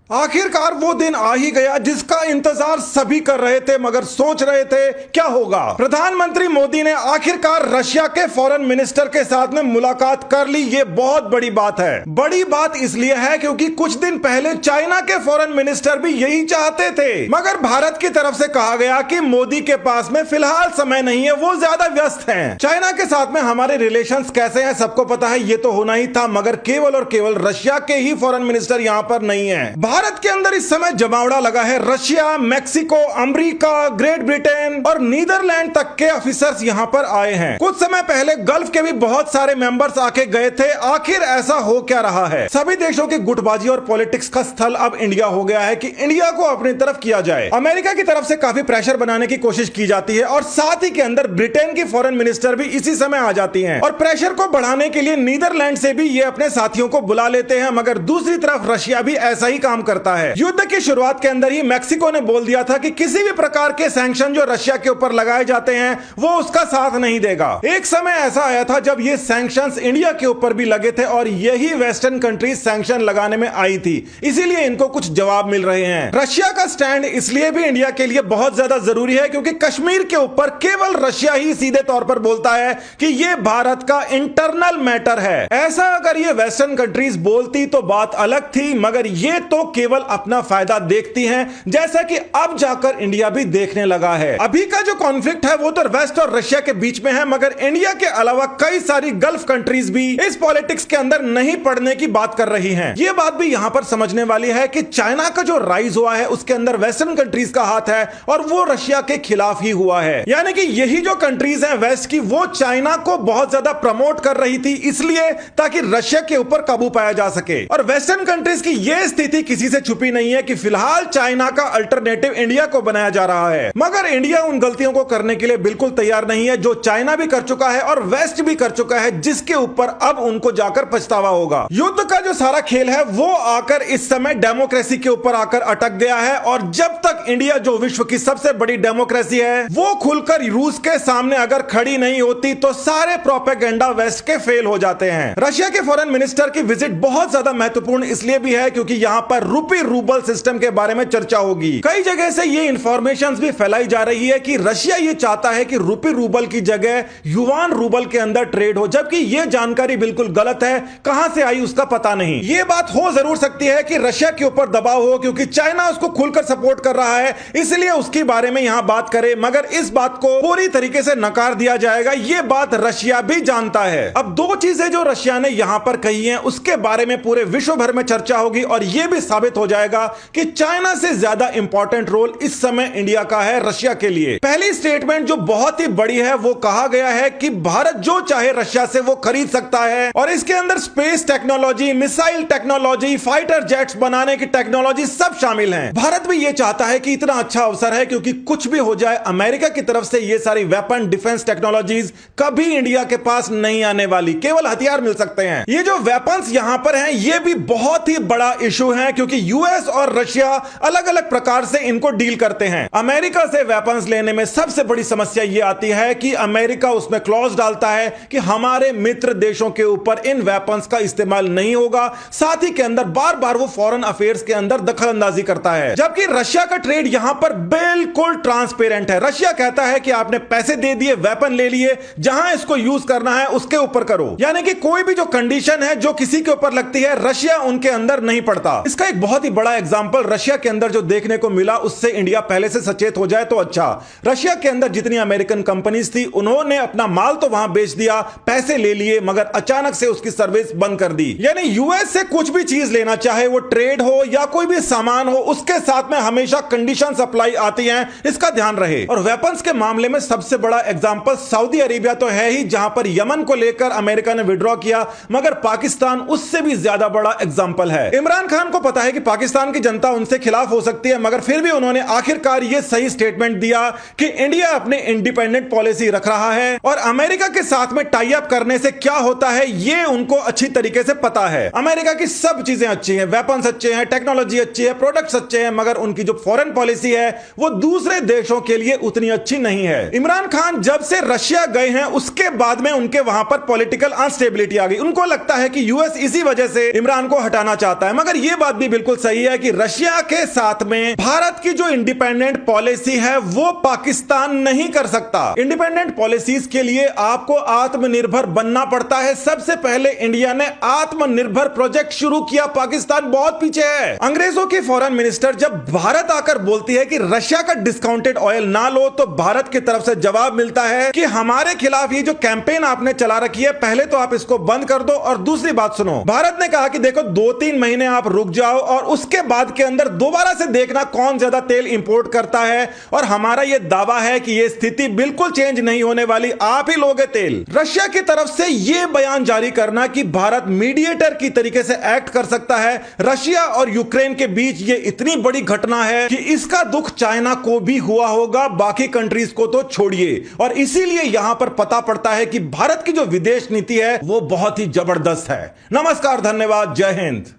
आखिरकार वो दिन आ ही गया जिसका इंतजार सभी कर रहे थे, मगर सोच रहे थे क्या होगा। प्रधानमंत्री मोदी ने आखिरकार रशिया के फॉरेन मिनिस्टर के साथ में मुलाकात कर ली। ये बहुत बड़ी बात है। बड़ी बात इसलिए है क्योंकि कुछ दिन पहले चाइना के फॉरेन मिनिस्टर भी यही चाहते थे, मगर भारत की तरफ से कहा गया कि मोदी के पास में फिलहाल समय नहीं है, वो ज्यादा व्यस्त हैं। चाइना के साथ में हमारे रिलेशंस कैसे हैं सबको पता है, ये तो होना ही था, मगर केवल और केवल रशिया के ही फॉरेन मिनिस्टर यहां पर नहीं है। भारत के अंदर इस समय जमावड़ा लगा है। Russia, Mexico, America, great Britain और नीदरलैंड तक के ऑफिसर्स यहां पर आए हैं। कुछ समय पहले गल्फ के भी बहुत सारे मेंबर्स आके गए थे। आखिर ऐसा हो क्या रहा है? सभी देशों की गुटबाजी और पॉलिटिक्स का स्थल अब इंडिया हो गया है कि इंडिया को अपनी तरफ किया जाए। अमेरिका की तरफ से काफी प्रेशर बनाने की कोशिश की जाती है और साथ ही के अंदर ब्रिटेन की फॉरेन मिनिस्टर भी इसी समय आ जाती हैं और प्रेशर को बढ़ाने के लिए नीदरलैंड से भी ये अपने साथियों को बुला लेते हैं। मगर दूसरी तरफ रशिया भी ऐसा ही काम करता है। युद्ध की शुरुआत के अंदर ही मैक्सिको ने बोल दिया था कि किसी भी प्रकार के सैंक्शन जो रशिया के ऊपर लगाए जाते हैं वो उसका साथ नहीं देगा। एक समय ऐसा आया था जब ये सैंक्शंस इंडिया के ऊपर भी लगे थे और यही वेस्टर्न कंट्रीज सैंक्शन लगाने में आई थी, इसीलिए इनको कुछ जवाब मिल रहे हैं। रशिया का स्टैंड इसलिए भी इंडिया के लिए बहुत ज्यादा जरूरी है क्योंकि कश्मीर के ऊपर केवल रशिया ही सीधे तौर पर बोलता है कि ये भारत का इंटरनल मैटर है। ऐसा अगर ये वेस्टर्न कंट्रीज बोलती तो बात अलग थी, मगर ये तो केवल अपना फायदा देखती हैं, जैसा कि अब जाकर इंडिया भी देखने लगा है। अभी का जो कॉन्फ्लिक्ट है वो तो वेस्ट और रशिया के बीच में है, मगर इंडिया के अलावा कई सारी गल्फ कंट्रीज भी इस पॉलिटिक्स के अंदर नहीं पड़ने की बात कर रही हैं। ये बात भी यहां पर समझने वाली है कि चाइना का जो राइज हुआ है उसके अंदर वेस्टर्न कंट्रीज का हाथ है और वो रशिया के खिलाफ ही हुआ है। यानी कि यही जो कंट्रीज हैं वेस्ट की, वो चाइना को बहुत ज्यादा प्रमोट कर रही थी इसलिए ताकि रशिया के ऊपर काबू पाया जा सके। और वेस्टर्न कंट्रीज की यह स्थिति किसी से छुपी नहीं है कि फिलहाल चाइना का अल्टरनेटिव इंडिया को बनाया जा रहा है, मगर इंडिया उन गलतियों को करने के लिए बिल्कुल तैयार नहीं है जो चाइना भी कर चुका है और वेस्ट भी कर चुका है, जिसके ऊपर अब उनको जाकर पछतावा होगा। युद्ध का जो सारा खेल है वो आकर इस समय डेमोक्रेसी के ऊपर आकर अटक गया है और जब तक इंडिया जो विश्व की सबसे बड़ी डेमोक्रेसी है वो खुलकर रूस के सामने अगर खड़ी नहीं होती तो सारे प्रोपेगेंडा वेस्ट के फेल हो जाते हैं। रशिया के फॉरेन मिनिस्टर की विजिट बहुत ज्यादा महत्वपूर्ण इसलिए भी है क्योंकि यहां पर रूपी रूबल सिस्टम के बारे में चर्चा होगी। कई जगह से ये इंफॉर्मेशन भी फैलाई जा रही है कि रशिया ये चाहता है कि रूपी रूबल की जगह युवान रूबल के अंदर ट्रेड हो, जबकि ये जानकारी बिल्कुल गलत है। कहां से आई उसका पता नहीं। ये बात हो जरूर सकती है कि रशिया के ऊपर दबाव हो क्योंकि चाइना उसको खुलकर सपोर्ट कर रहा है, इसलिए उसके बारे में यहां बात करे, मगर इस बात को पूरी तरीके से नकार दिया जाएगा। ये बात रशिया भी जानता है। अब दो चीजें जो रशिया ने यहां पर कही हैं उसके बारे में पूरे विश्व भर में चर्चा होगी और यह भी साबित हो जाएगा कि चाइना से ज्यादा इंपॉर्टेंट रोल इस समय इंडिया का है रशिया के लिए। पहली स्टेटमेंट जो बहुत ही बड़ी है वो कहा गया है कि भारत जो चाहे रशिया से वो खरीद सकता है और इसके अंदर space technology, missile technology, fighter jets बनाने की टेक्नोलॉजी सब शामिल हैं। भारत भी ये चाहता है कि इतना अच्छा अवसर है क्योंकि कुछ भी हो जाए अमेरिका की तरफ से ये सारी वेपन डिफेंस टेक्नोलॉजीज कभी इंडिया के पास नहीं आने वाली, केवल हथियार मिल सकते हैं। ये जो वेपन्स यहां पर हैं ये भी बहुत ही बड़ा इशू है क्योंकि यूएस और रशिया अलग अलग प्रकार से इनको डील करते हैं। अमेरिका से वेपन्स लेने में सबसे बड़ी समस्या ये आती है कि अमेरिका उसमें क्लॉज डालता है कि हमारे मित्र देशों के ऊपर इन वेपन्स का इस्तेमाल नहीं होगा। साथ ही के अंदर बार बार वो फॉरेन अफेयर्स के अंदर दखल अंदाजी करता है, जबकि रशिया का ट्रेड यहां पर बिल्कुल ट्रांसपेरेंट है। रशिया कहता है कि आपने पैसे दे दिए, वेपन ले लिए, जहां इसको यूज करना है उसके ऊपर करो। यानी कि कोई भी जो कंडीशन है जो किसी के ऊपर लगती है रशिया उनके अंदर नहीं पड़ता। इसका एक बहुत ही बड़ा एग्जांपल रशिया के अंदर जो देखने को मिला उससे इंडिया पहले से सचेत हो जाए तो अच्छा। रशिया के अंदर जितनी अमेरिकन कंपनीज थी उन्होंने अपना माल तो वहां बेच दिया, पैसे ले लिए, मगर अचानक से उसकी सर्विस बंद कर दी। यानी यूएस से कुछ भी चीज लेना, चाहे वो ट्रेड हो या कोई भी सामान हो, उसके साथ में हमेशा कंडीशन अप्लाई आती हैं, इसका ध्यान रहे। और वेपन्स के मामले में सबसे बड़ा एग्जांपल सऊदी अरेबिया तो है ही, जहां पर यमन को लेकर अमेरिका ने विड्रॉ किया, मगर पाकिस्तान उससे भी ज्यादा बड़ा एग्जांपल है। इमरान खान को पता है कि पाकिस्तान की जनता उनसे खिलाफ हो सकती है, मगर फिर भी उन्होंने आखिरकार यह सही स्टेटमेंट दिया कि इंडिया अपने इंडिपेंडेंट पॉलिसी रख रहा है और अमेरिका के साथ में टाई अप करने से क्या होता है यह उनको अच्छी तरीके से पता है। अमेरिका की सब चीजें अच्छी हैं, वेपन्स अच्छे हैं, टेक्नोलॉजी अच्छी है, प्रोडक्ट्स अच्छे हैं, मगर उनकी जो फॉरेन पॉलिसी है वो दूसरे देशों के लिए उतनी अच्छी नहीं है। इमरान खान जब से रशिया गए हैं उसके बाद में उनके वहां पर पॉलिटिकल अनस्टेबिलिटी आ गई। उनको लगता है कि यूएस इसी वजह से इमरान को हटाना चाहता है, मगर यह बात भी बिल्कुल सही है कि रशिया के साथ में भारत की जो इंडिपेंडेंट पॉलिसी है वो पाकिस्तान नहीं कर सकता। इंडिपेंडेंट पॉलिसीज के लिए आपको आत्मनिर्भर बनना पड़ता है। सबसे पहले इंडिया ने आत्मनिर्भर प्रोजेक्ट शुरू किया, पाकिस्तान बहुत पीछे है। अंग्रेजों की फॉरेन मिनिस्टर जब भारत आकर बोलती है कि रशिया का डिस्काउंटेड ऑयल ना लो, तो भारत की तरफ से जवाब मिलता है कि हमारे खिलाफ ये जो कैंपेन आपने चला रखी है, पहले तो आप इसको बंद कर दो। और दूसरी बात सुनो, भारत ने कहा कि देखो 2-3 महीने आप रुक जाओ और उसके बाद के अंदर दोबारा से देखना कौन ज्यादा तेल इंपोर्ट करता है। और हमारा यह दावा है कि यह स्थिति बिल्कुल चेंज नहीं होने वाली, आप ही लोगे तेल। रशिया की तरफ से यह बयान जारी करना कि भारत मीडिएटर की तरीके से एक्ट कर सकता है रशिया और यूक्रेन के बीच, यह इतनी बड़ी घटना है कि इसका दुख चाइना को भी हुआ होगा, बाकी कंट्रीज को तो छोड़िए। और इसीलिए यहां पर पता पड़ता है कि भारत की जो विदेश नीति है वो बहुत ही जबरदस्त है। नमस्कार, धन्यवाद, जय हिंद।